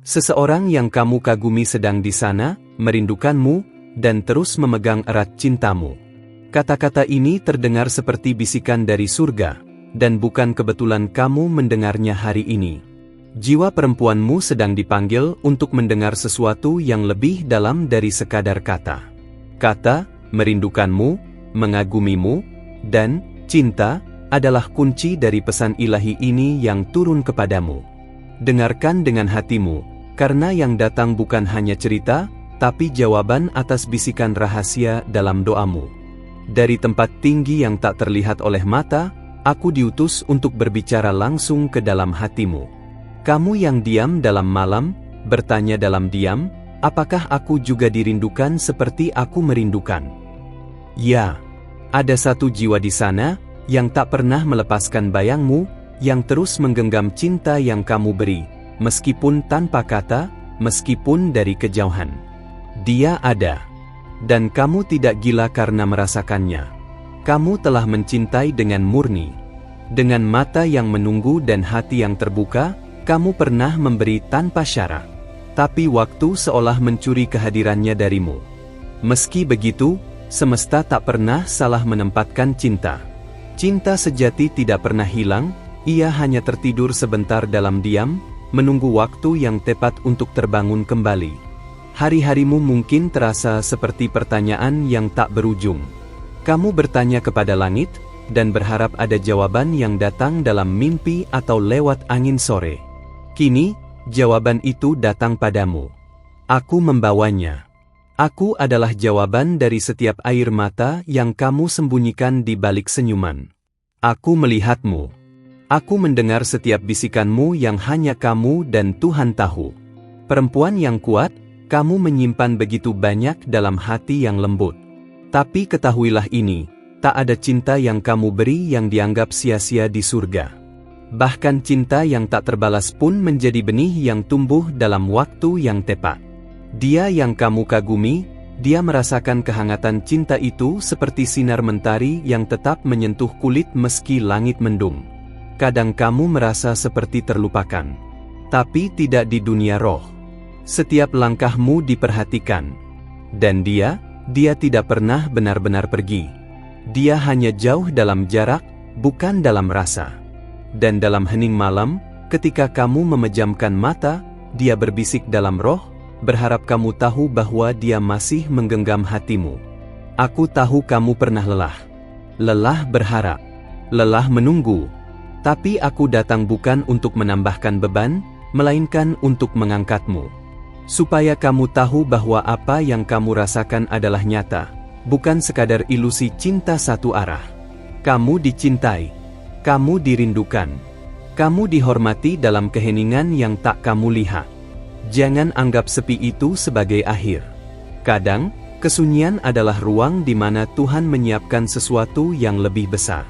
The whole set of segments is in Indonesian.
Seseorang yang kamu kagumi sedang di sana, merindukanmu, dan terus memegang erat cintamu. Kata-kata ini terdengar seperti bisikan dari surga, dan bukan kebetulan kamu mendengarnya hari ini. Jiwa perempuanmu sedang dipanggil untuk mendengar sesuatu yang lebih dalam dari sekadar kata. Kata, merindukanmu, mengagumimu, dan cinta adalah kunci dari pesan ilahi ini yang turun kepadamu. Dengarkan dengan hatimu, karena yang datang bukan hanya cerita, tapi jawaban atas bisikan rahasia dalam doamu. Dari tempat tinggi yang tak terlihat oleh mata, aku diutus untuk berbicara langsung ke dalam hatimu. Kamu yang diam dalam malam, bertanya dalam diam, apakah aku juga dirindukan seperti aku merindukan? Ya, ada satu jiwa di sana, yang tak pernah melepaskan bayangmu, yang terus menggenggam cinta yang kamu beri, meskipun tanpa kata, meskipun dari kejauhan. Dia ada. Dan kamu tidak gila karena merasakannya. Kamu telah mencintai dengan murni. Dengan mata yang menunggu dan hati yang terbuka, kamu pernah memberi tanpa syarat. Tapi waktu seolah mencuri kehadirannya darimu. Meski begitu, semesta tak pernah salah menempatkan cinta. Cinta sejati tidak pernah hilang, ia hanya tertidur sebentar dalam diam, menunggu waktu yang tepat untuk terbangun kembali. Hari-harimu mungkin terasa seperti pertanyaan yang tak berujung. Kamu bertanya kepada langit, dan berharap ada jawaban yang datang dalam mimpi atau lewat angin sore. Kini, jawaban itu datang padamu. Aku membawanya. Aku adalah jawaban dari setiap air mata yang kamu sembunyikan di balik senyuman. Aku melihatmu. Aku mendengar setiap bisikanmu yang hanya kamu dan Tuhan tahu. Perempuan yang kuat, kamu menyimpan begitu banyak dalam hati yang lembut. Tapi ketahuilah ini, tak ada cinta yang kamu beri yang dianggap sia-sia di surga. Bahkan cinta yang tak terbalas pun menjadi benih yang tumbuh dalam waktu yang tepat. Dia yang kamu kagumi, dia merasakan kehangatan cinta itu seperti sinar mentari yang tetap menyentuh kulit meski langit mendung. Kadang kamu merasa seperti terlupakan. Tapi tidak di dunia roh. Setiap langkahmu diperhatikan. Dan dia tidak pernah benar-benar pergi. Dia hanya jauh dalam jarak, bukan dalam rasa. Dan dalam hening malam, ketika kamu memejamkan mata, dia berbisik dalam roh, berharap kamu tahu bahwa dia masih menggenggam hatimu. Aku tahu kamu pernah lelah. Lelah berharap. Lelah menunggu. Tapi aku datang bukan untuk menambahkan beban, melainkan untuk mengangkatmu. Supaya kamu tahu bahwa apa yang kamu rasakan adalah nyata, bukan sekadar ilusi cinta satu arah. Kamu dicintai, kamu dirindukan, kamu dihormati dalam keheningan yang tak kamu lihat. Jangan anggap sepi itu sebagai akhir. Kadang, kesunyian adalah ruang di mana Tuhan menyiapkan sesuatu yang lebih besar.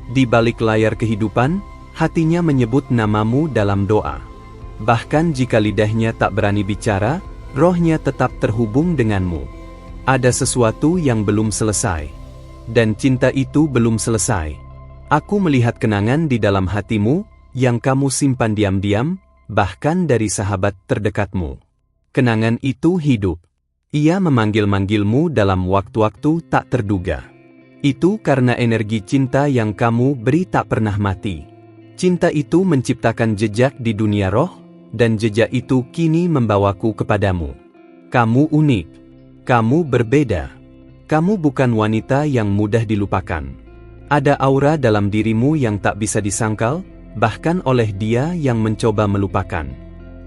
Di balik layar kehidupan, hatinya menyebut namamu dalam doa. Bahkan jika lidahnya tak berani bicara, rohnya tetap terhubung denganmu. Ada sesuatu yang belum selesai. Dan cinta itu belum selesai. Aku melihat kenangan di dalam hatimu, yang kamu simpan diam-diam, bahkan dari sahabat terdekatmu. Kenangan itu hidup. Ia memanggil-manggilmu dalam waktu-waktu tak terduga. Itu karena energi cinta yang kamu beri tak pernah mati. Cinta itu menciptakan jejak di dunia roh, dan jejak itu kini membawaku kepadamu. Kamu unik. Kamu berbeda. Kamu bukan wanita yang mudah dilupakan. Ada aura dalam dirimu yang tak bisa disangkal, bahkan oleh dia yang mencoba melupakan.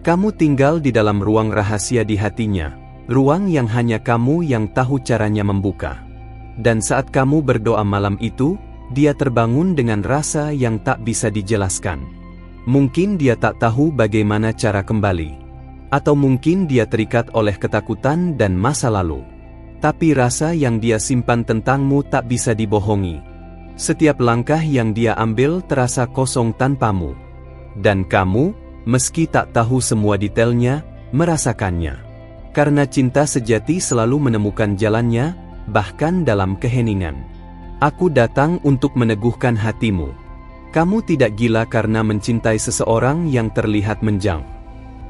Kamu tinggal di dalam ruang rahasia di hatinya, ruang yang hanya kamu yang tahu caranya membuka. Dan saat kamu berdoa malam itu, dia terbangun dengan rasa yang tak bisa dijelaskan. Mungkin dia tak tahu bagaimana cara kembali. Atau mungkin dia terikat oleh ketakutan dan masa lalu. Tapi rasa yang dia simpan tentangmu tak bisa dibohongi. Setiap langkah yang dia ambil terasa kosong tanpamu. Dan kamu, meski tak tahu semua detailnya, merasakannya. Karena cinta sejati selalu menemukan jalannya, bahkan dalam keheningan. Aku datang untuk meneguhkan hatimu. Kamu tidak gila karena mencintai seseorang yang terlihat menjauh.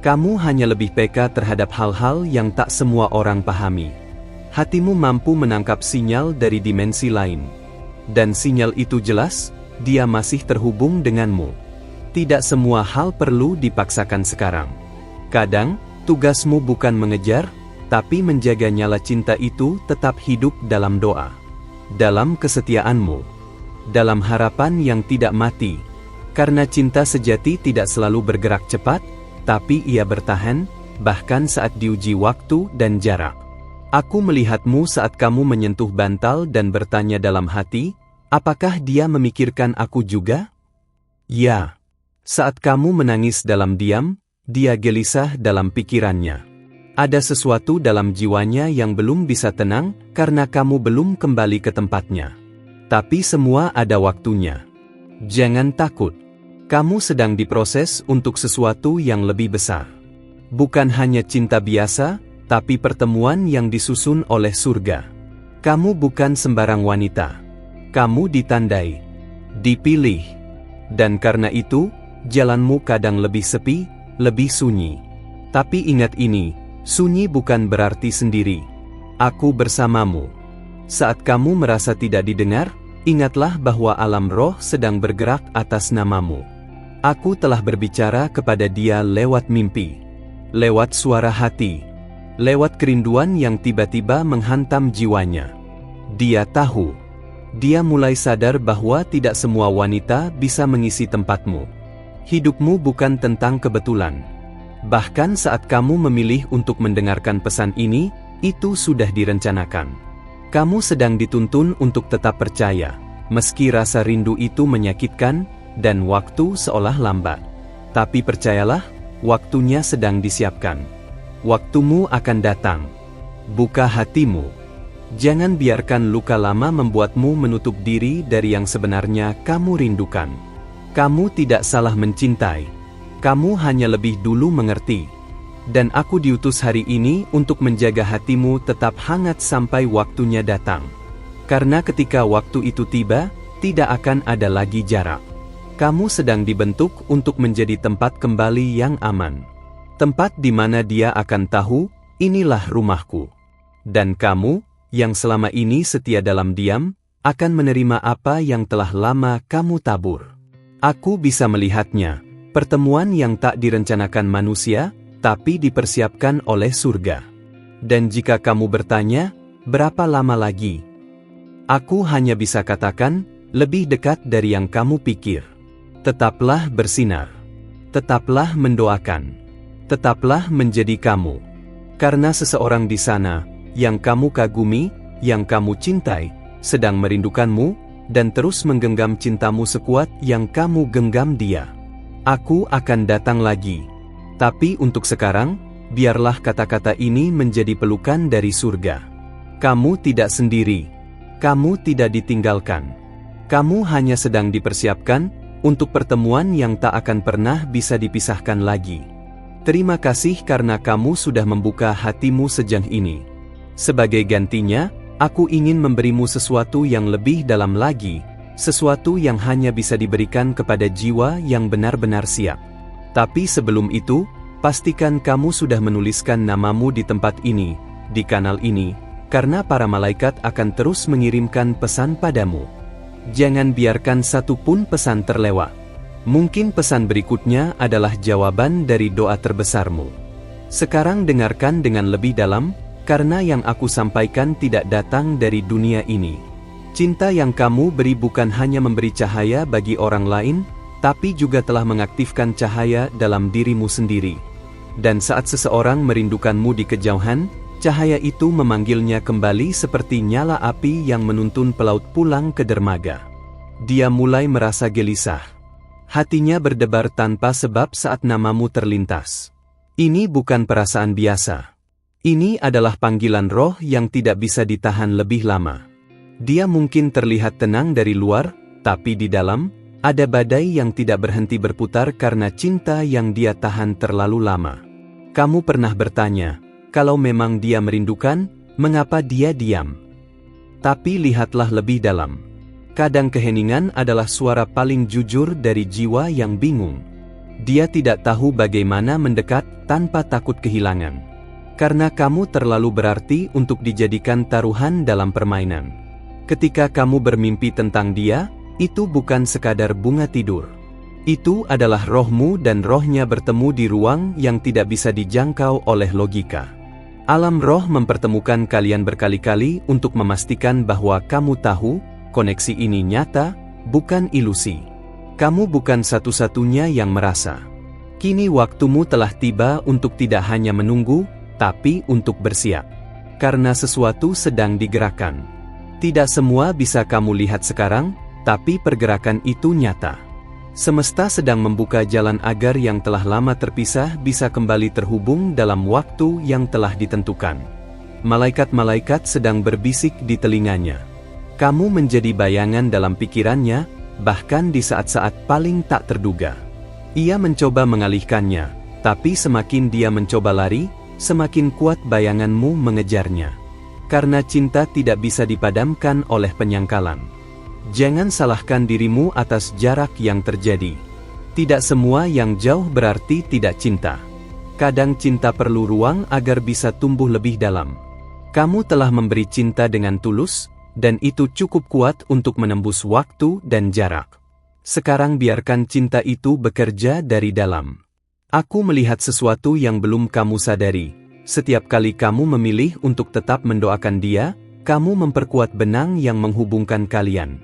Kamu hanya lebih peka terhadap hal-hal yang tak semua orang pahami. Hatimu mampu menangkap sinyal dari dimensi lain. Dan sinyal itu jelas, dia masih terhubung denganmu. Tidak semua hal perlu dipaksakan sekarang. Kadang, tugasmu bukan mengejar, tapi menjaga nyala cinta itu tetap hidup dalam doa. Dalam kesetiaanmu. Dalam harapan yang tidak mati. Karena cinta sejati tidak selalu bergerak cepat, tapi ia bertahan, bahkan saat diuji waktu dan jarak. Aku melihatmu saat kamu menyentuh bantal dan bertanya dalam hati, apakah dia memikirkan aku juga? Ya. Saat kamu menangis dalam diam, dia gelisah dalam pikirannya. Ada sesuatu dalam jiwanya yang belum bisa tenang karena kamu belum kembali ke tempatnya. Tapi semua ada waktunya. Jangan takut. Kamu sedang diproses untuk sesuatu yang lebih besar. Bukan hanya cinta biasa, tapi pertemuan yang disusun oleh surga. Kamu bukan sembarang wanita. Kamu ditandai, dipilih. Dan karena itu, jalanmu kadang lebih sepi, lebih sunyi. Tapi ingat ini, sunyi bukan berarti sendiri. Aku bersamamu. Saat kamu merasa tidak didengar, ingatlah bahwa alam roh sedang bergerak atas namamu. Aku telah berbicara kepada dia lewat mimpi, lewat suara hati, lewat kerinduan yang tiba-tiba menghantam jiwanya. Dia tahu. Dia mulai sadar bahwa tidak semua wanita bisa mengisi tempatmu. Hidupmu bukan tentang kebetulan. Bahkan saat kamu memilih untuk mendengarkan pesan ini, itu sudah direncanakan. Kamu sedang dituntun untuk tetap percaya, meski rasa rindu itu menyakitkan, dan waktu seolah lambat. Tapi percayalah, waktunya sedang disiapkan. Waktumu akan datang. Buka hatimu. Jangan biarkan luka lama membuatmu menutup diri dari yang sebenarnya kamu rindukan. Kamu tidak salah mencintai. Kamu hanya lebih dulu mengerti. Dan aku diutus hari ini untuk menjaga hatimu tetap hangat sampai waktunya datang. Karena ketika waktu itu tiba, tidak akan ada lagi jarak. Kamu sedang dibentuk untuk menjadi tempat kembali yang aman. Tempat di mana dia akan tahu, inilah rumahku. Dan kamu, yang selama ini setia dalam diam, akan menerima apa yang telah lama kamu tabur. Aku bisa melihatnya, pertemuan yang tak direncanakan manusia, tapi dipersiapkan oleh surga. Dan jika kamu bertanya, berapa lama lagi? Aku hanya bisa katakan, lebih dekat dari yang kamu pikir. Tetaplah bersinar. Tetaplah mendoakan. Tetaplah menjadi kamu. Karena seseorang di sana, yang kamu kagumi, yang kamu cintai, sedang merindukanmu, dan terus menggenggam cintamu sekuat yang kamu genggam dia. Aku akan datang lagi. Tapi untuk sekarang, biarlah kata-kata ini menjadi pelukan dari surga. Kamu tidak sendiri. Kamu tidak ditinggalkan. Kamu hanya sedang dipersiapkan untuk pertemuan yang tak akan pernah bisa dipisahkan lagi. Terima kasih karena kamu sudah membuka hatimu sejauh ini. Sebagai gantinya, aku ingin memberimu sesuatu yang lebih dalam lagi, sesuatu yang hanya bisa diberikan kepada jiwa yang benar-benar siap. Tapi sebelum itu, pastikan kamu sudah menuliskan namamu di tempat ini, di kanal ini, karena para malaikat akan terus mengirimkan pesan padamu. Jangan biarkan satu pun pesan terlewat. Mungkin pesan berikutnya adalah jawaban dari doa terbesarmu. Sekarang dengarkan dengan lebih dalam, karena yang aku sampaikan tidak datang dari dunia ini. Cinta yang kamu beri bukan hanya memberi cahaya bagi orang lain, tapi juga telah mengaktifkan cahaya dalam dirimu sendiri. Dan saat seseorang merindukanmu di kejauhan, cahaya itu memanggilnya kembali seperti nyala api yang menuntun pelaut pulang ke dermaga. Dia mulai merasa gelisah. Hatinya berdebar tanpa sebab saat namamu terlintas. Ini bukan perasaan biasa. Ini adalah panggilan roh yang tidak bisa ditahan lebih lama. Dia mungkin terlihat tenang dari luar, tapi di dalam, ada badai yang tidak berhenti berputar karena cinta yang dia tahan terlalu lama. Kamu pernah bertanya, kalau memang dia merindukan, mengapa dia diam? Tapi lihatlah lebih dalam. Kadang keheningan adalah suara paling jujur dari jiwa yang bingung. Dia tidak tahu bagaimana mendekat tanpa takut kehilangan. Karena kamu terlalu berarti untuk dijadikan taruhan dalam permainan. Ketika kamu bermimpi tentang dia, itu bukan sekadar bunga tidur. Itu adalah rohmu dan rohnya bertemu di ruang yang tidak bisa dijangkau oleh logika. Alam roh mempertemukan kalian berkali-kali untuk memastikan bahwa kamu tahu, koneksi ini nyata, bukan ilusi. Kamu bukan satu-satunya yang merasa. Kini waktumu telah tiba untuk tidak hanya menunggu, tapi untuk bersiap. Karena sesuatu sedang digerakkan. Tidak semua bisa kamu lihat sekarang, tapi pergerakan itu nyata. Semesta sedang membuka jalan agar yang telah lama terpisah bisa kembali terhubung dalam waktu yang telah ditentukan. Malaikat-malaikat sedang berbisik di telinganya. Kamu menjadi bayangan dalam pikirannya, bahkan di saat-saat paling tak terduga. Ia mencoba mengalihkannya, tapi semakin dia mencoba lari, semakin kuat bayanganmu mengejarnya. Karena cinta tidak bisa dipadamkan oleh penyangkalan. Jangan salahkan dirimu atas jarak yang terjadi. Tidak semua yang jauh berarti tidak cinta. Kadang cinta perlu ruang agar bisa tumbuh lebih dalam. Kamu telah memberi cinta dengan tulus, dan itu cukup kuat untuk menembus waktu dan jarak. Sekarang biarkan cinta itu bekerja dari dalam. Aku melihat sesuatu yang belum kamu sadari. Setiap kali kamu memilih untuk tetap mendoakan dia, kamu memperkuat benang yang menghubungkan kalian.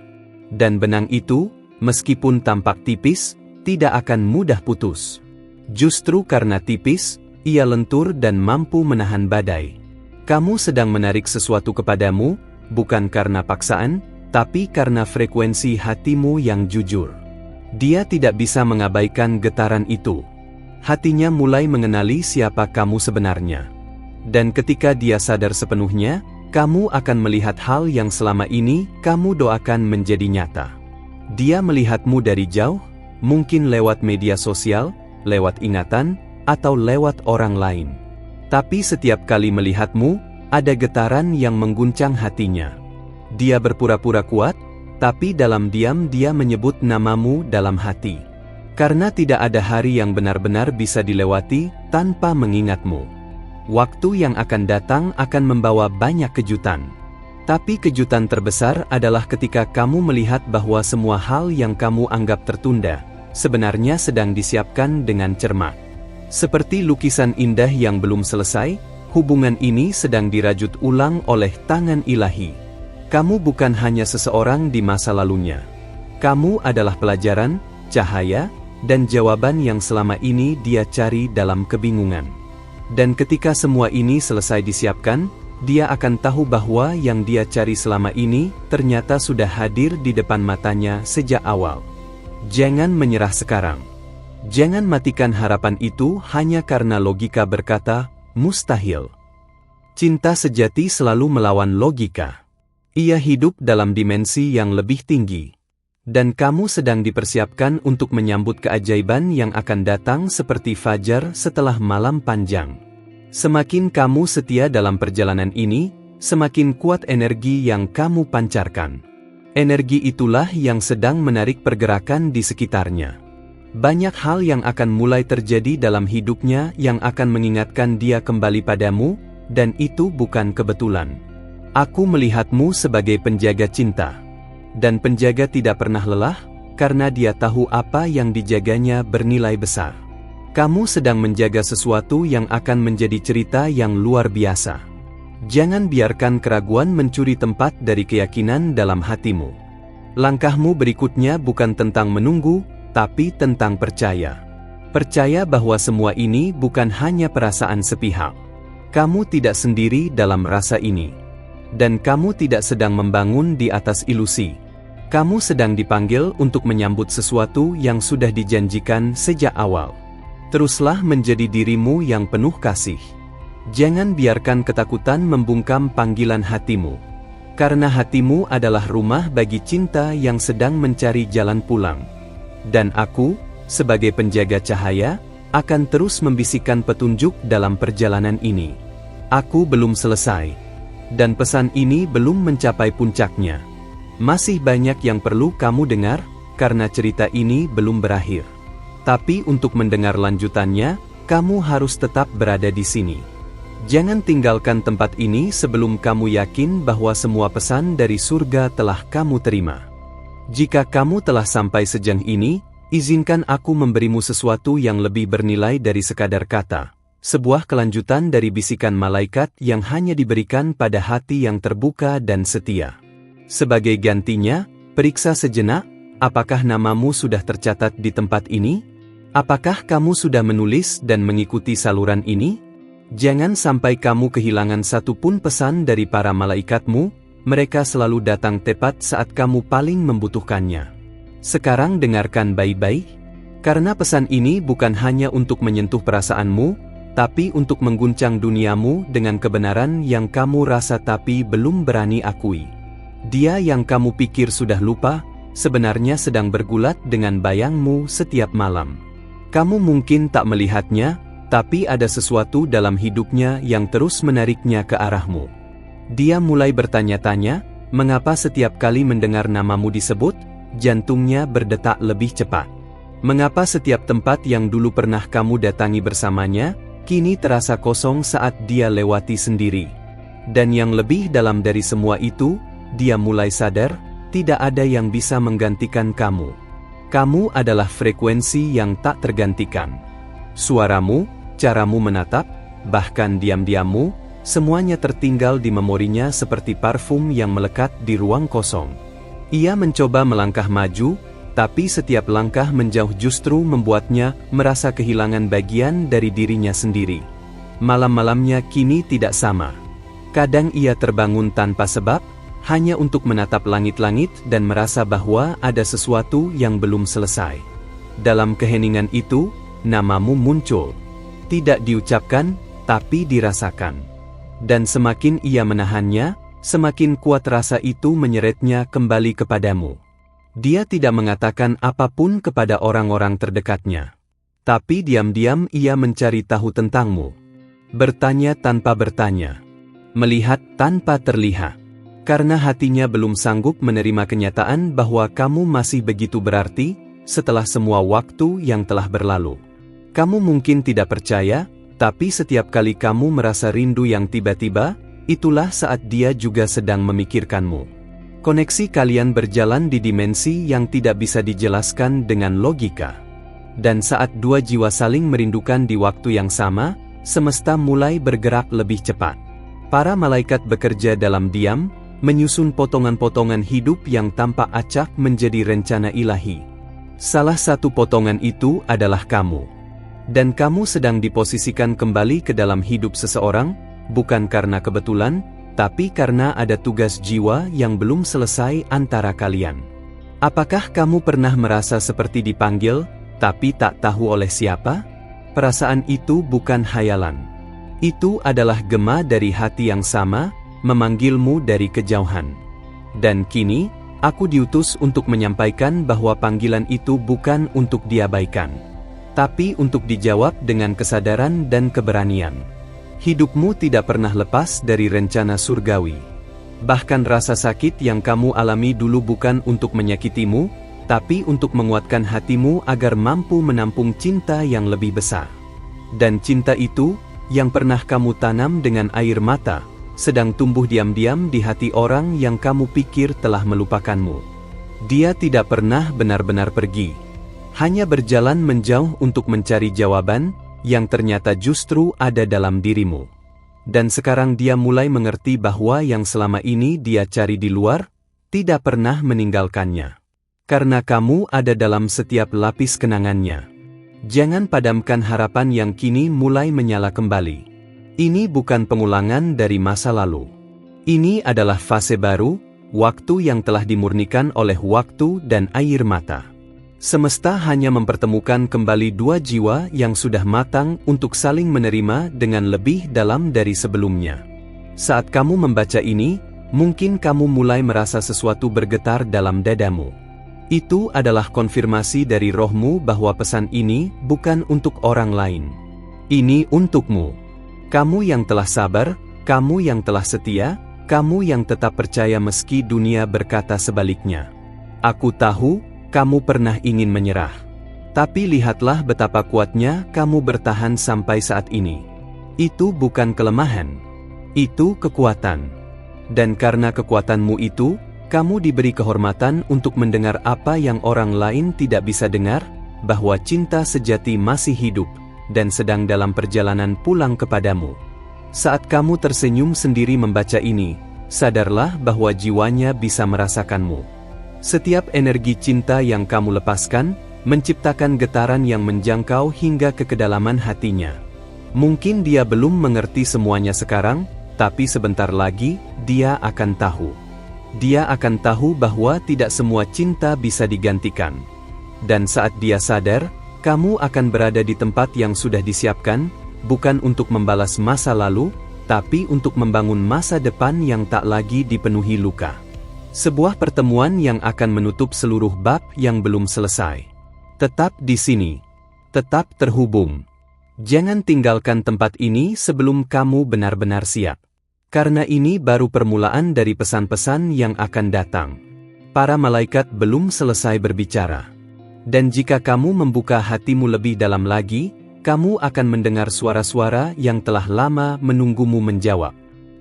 Dan benang itu, meskipun tampak tipis, tidak akan mudah putus. Justru karena tipis, ia lentur dan mampu menahan badai. Kamu sedang menarik sesuatu kepadamu, bukan karena paksaan, tapi karena frekuensi hatimu yang jujur. Dia tidak bisa mengabaikan getaran itu. Hatinya mulai mengenali siapa kamu sebenarnya. Dan ketika dia sadar sepenuhnya, kamu akan melihat hal yang selama ini kamu doakan menjadi nyata. Dia melihatmu dari jauh, mungkin lewat media sosial, lewat ingatan, atau lewat orang lain. Tapi setiap kali melihatmu, ada getaran yang mengguncang hatinya. Dia berpura-pura kuat, tapi dalam diam dia menyebut namamu dalam hati. Karena tidak ada hari yang benar-benar bisa dilewati tanpa mengingatmu. Waktu yang akan datang akan membawa banyak kejutan. Tapi kejutan terbesar adalah ketika kamu melihat bahwa semua hal yang kamu anggap tertunda, sebenarnya sedang disiapkan dengan cermat. Seperti lukisan indah yang belum selesai, hubungan ini sedang dirajut ulang oleh tangan ilahi. Kamu bukan hanya seseorang di masa lalunya. Kamu adalah pelajaran, cahaya, dan jawaban yang selama ini dia cari dalam kebingungan. Dan ketika semua ini selesai disiapkan, dia akan tahu bahwa yang dia cari selama ini ternyata sudah hadir di depan matanya sejak awal. Jangan menyerah sekarang. Jangan matikan harapan itu hanya karena logika berkata, mustahil. Cinta sejati selalu melawan logika. Ia hidup dalam dimensi yang lebih tinggi. Dan kamu sedang dipersiapkan untuk menyambut keajaiban yang akan datang seperti fajar setelah malam panjang. Semakin kamu setia dalam perjalanan ini, semakin kuat energi yang kamu pancarkan. Energi itulah yang sedang menarik pergerakan di sekitarnya. Banyak hal yang akan mulai terjadi dalam hidupnya yang akan mengingatkan dia kembali padamu, dan itu bukan kebetulan. Aku melihatmu sebagai penjaga cinta. Dan penjaga tidak pernah lelah, karena dia tahu apa yang dijaganya bernilai besar. Kamu sedang menjaga sesuatu yang akan menjadi cerita yang luar biasa. Jangan biarkan keraguan mencuri tempat dari keyakinan dalam hatimu. Langkahmu berikutnya bukan tentang menunggu, tapi tentang percaya. Percaya bahwa semua ini bukan hanya perasaan sepihak. Kamu tidak sendiri dalam rasa ini. Dan kamu tidak sedang membangun di atas ilusi. Kamu sedang dipanggil untuk menyambut sesuatu yang sudah dijanjikan sejak awal. Teruslah menjadi dirimu yang penuh kasih. Jangan biarkan ketakutan membungkam panggilan hatimu. Karena hatimu adalah rumah bagi cinta yang sedang mencari jalan pulang. Dan aku, sebagai penjaga cahaya, akan terus membisikkan petunjuk dalam perjalanan ini. Aku belum selesai. Dan pesan ini belum mencapai puncaknya. Masih banyak yang perlu kamu dengar, karena cerita ini belum berakhir. Tapi untuk mendengar lanjutannya, kamu harus tetap berada di sini. Jangan tinggalkan tempat ini sebelum kamu yakin bahwa semua pesan dari surga telah kamu terima. Jika kamu telah sampai sejauh ini, izinkan aku memberimu sesuatu yang lebih bernilai dari sekadar kata. Sebuah kelanjutan dari bisikan malaikat yang hanya diberikan pada hati yang terbuka dan setia. Sebagai gantinya, periksa sejenak, apakah namamu sudah tercatat di tempat ini? Apakah kamu sudah menulis dan mengikuti saluran ini? Jangan sampai kamu kehilangan satu pun pesan dari para malaikatmu, mereka selalu datang tepat saat kamu paling membutuhkannya. Sekarang dengarkan baik-baik, karena pesan ini bukan hanya untuk menyentuh perasaanmu, tapi untuk mengguncang duniamu dengan kebenaran yang kamu rasa tapi belum berani akui. Dia yang kamu pikir sudah lupa, sebenarnya sedang bergulat dengan bayangmu setiap malam. Kamu mungkin tak melihatnya, tapi ada sesuatu dalam hidupnya yang terus menariknya ke arahmu. Dia mulai bertanya-tanya, mengapa setiap kali mendengar namamu disebut, jantungnya berdetak lebih cepat. Mengapa setiap tempat yang dulu pernah kamu datangi bersamanya, kini terasa kosong saat dia lewati sendiri. Dan yang lebih dalam dari semua itu, dia mulai sadar, tidak ada yang bisa menggantikan kamu. Kamu adalah frekuensi yang tak tergantikan. Suaramu, caramu menatap, bahkan diam-diammu, semuanya tertinggal di memorinya seperti parfum yang melekat di ruang kosong. Ia mencoba melangkah maju, tapi setiap langkah menjauh justru membuatnya merasa kehilangan bagian dari dirinya sendiri. Malam-malamnya kini tidak sama. Kadang ia terbangun tanpa sebab, hanya untuk menatap langit-langit dan merasa bahwa ada sesuatu yang belum selesai. Dalam keheningan itu, namamu muncul. Tidak diucapkan, tapi dirasakan. Dan semakin ia menahannya, semakin kuat rasa itu menyeretnya kembali kepadamu. Dia tidak mengatakan apapun kepada orang-orang terdekatnya. Tapi diam-diam ia mencari tahu tentangmu. Bertanya tanpa bertanya. Melihat tanpa terlihat. Karena hatinya belum sanggup menerima kenyataan bahwa kamu masih begitu berarti, setelah semua waktu yang telah berlalu. Kamu mungkin tidak percaya, tapi setiap kali kamu merasa rindu yang tiba-tiba, itulah saat dia juga sedang memikirkanmu. Koneksi kalian berjalan di dimensi yang tidak bisa dijelaskan dengan logika. Dan saat dua jiwa saling merindukan di waktu yang sama, semesta mulai bergerak lebih cepat. Para malaikat bekerja dalam diam, menyusun potongan-potongan hidup yang tampak acak menjadi rencana ilahi. Salah satu potongan itu adalah kamu. Dan kamu sedang diposisikan kembali ke dalam hidup seseorang, bukan karena kebetulan, tapi karena ada tugas jiwa yang belum selesai antara kalian. Apakah kamu pernah merasa seperti dipanggil, tapi tak tahu oleh siapa? Perasaan itu bukan hayalan. Itu adalah gema dari hati yang sama, memanggilmu dari kejauhan. Dan kini, aku diutus untuk menyampaikan bahwa panggilan itu bukan untuk diabaikan, tapi untuk dijawab dengan kesadaran dan keberanian. Hidupmu tidak pernah lepas dari rencana surgawi. Bahkan rasa sakit yang kamu alami dulu bukan untuk menyakitimu, tapi untuk menguatkan hatimu agar mampu menampung cinta yang lebih besar. Dan cinta itu, yang pernah kamu tanam dengan air mata, sedang tumbuh diam-diam di hati orang yang kamu pikir telah melupakanmu. Dia tidak pernah benar-benar pergi. Hanya berjalan menjauh untuk mencari jawaban, yang ternyata justru ada dalam dirimu. Dan sekarang dia mulai mengerti bahwa yang selama ini dia cari di luar, tidak pernah meninggalkannya. Karena kamu ada dalam setiap lapis kenangannya. Jangan padamkan harapan yang kini mulai menyala kembali. Ini bukan pengulangan dari masa lalu. Ini adalah fase baru, waktu yang telah dimurnikan oleh waktu dan air mata. Semesta hanya mempertemukan kembali dua jiwa yang sudah matang untuk saling menerima dengan lebih dalam dari sebelumnya. Saat kamu membaca ini, mungkin kamu mulai merasa sesuatu bergetar dalam dadamu. Itu adalah konfirmasi dari rohmu bahwa pesan ini bukan untuk orang lain. Ini untukmu. Kamu yang telah sabar, kamu yang telah setia, kamu yang tetap percaya meski dunia berkata sebaliknya. Aku tahu, kamu pernah ingin menyerah. Tapi lihatlah betapa kuatnya kamu bertahan sampai saat ini. Itu bukan kelemahan. Itu kekuatan. Dan karena kekuatanmu itu, kamu diberi kehormatan untuk mendengar apa yang orang lain tidak bisa dengar, bahwa cinta sejati masih hidup, dan sedang dalam perjalanan pulang kepadamu. Saat kamu tersenyum sendiri membaca ini, sadarlah bahwa jiwanya bisa merasakanmu. Setiap energi cinta yang kamu lepaskan, menciptakan getaran yang menjangkau hingga ke kedalaman hatinya. Mungkin dia belum mengerti semuanya sekarang, tapi sebentar lagi, dia akan tahu. Dia akan tahu bahwa tidak semua cinta bisa digantikan. Dan saat dia sadar, kamu akan berada di tempat yang sudah disiapkan, bukan untuk membalas masa lalu, tapi untuk membangun masa depan yang tak lagi dipenuhi luka. Sebuah pertemuan yang akan menutup seluruh bab yang belum selesai. Tetap di sini. Tetap terhubung. Jangan tinggalkan tempat ini sebelum kamu benar-benar siap. Karena ini baru permulaan dari pesan-pesan yang akan datang. Para malaikat belum selesai berbicara. Dan jika kamu membuka hatimu lebih dalam lagi, kamu akan mendengar suara-suara yang telah lama menunggumu menjawab.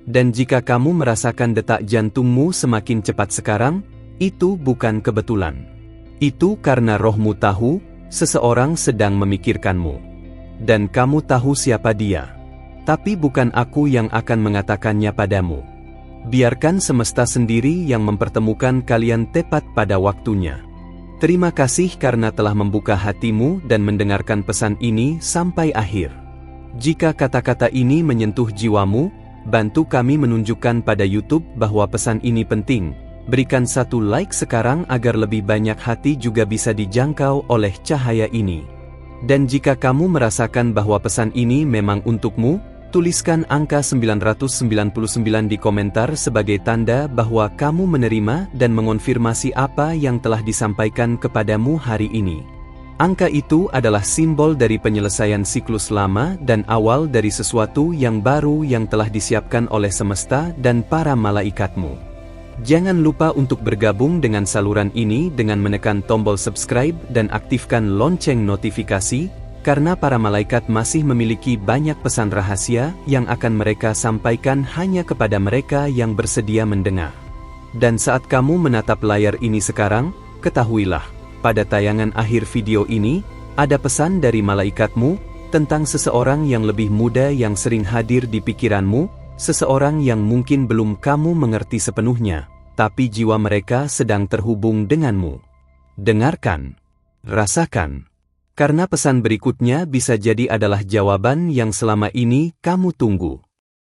Dan jika kamu merasakan detak jantungmu semakin cepat sekarang, itu bukan kebetulan. Itu karena rohmu tahu, seseorang sedang memikirkanmu. Dan kamu tahu siapa dia. Tapi bukan aku yang akan mengatakannya padamu. Biarkan semesta sendiri yang mempertemukan kalian tepat pada waktunya. Terima kasih karena telah membuka hatimu dan mendengarkan pesan ini sampai akhir. Jika kata-kata ini menyentuh jiwamu, bantu kami menunjukkan pada YouTube bahwa pesan ini penting. Berikan satu like sekarang agar lebih banyak hati juga bisa dijangkau oleh cahaya ini. Dan jika kamu merasakan bahwa pesan ini memang untukmu, tuliskan angka 999 di komentar sebagai tanda bahwa kamu menerima dan mengonfirmasi apa yang telah disampaikan kepadamu hari ini. Angka itu adalah simbol dari penyelesaian siklus lama dan awal dari sesuatu yang baru yang telah disiapkan oleh semesta dan para malaikatmu. Jangan lupa untuk bergabung dengan saluran ini dengan menekan tombol subscribe dan aktifkan lonceng notifikasi, karena para malaikat masih memiliki banyak pesan rahasia yang akan mereka sampaikan hanya kepada mereka yang bersedia mendengar. Dan saat kamu menatap layar ini sekarang, ketahuilah, pada tayangan akhir video ini, ada pesan dari malaikatmu, tentang seseorang yang lebih muda yang sering hadir di pikiranmu, seseorang yang mungkin belum kamu mengerti sepenuhnya, tapi jiwa mereka sedang terhubung denganmu. Dengarkan. Rasakan. Karena pesan berikutnya bisa jadi adalah jawaban yang selama ini kamu tunggu.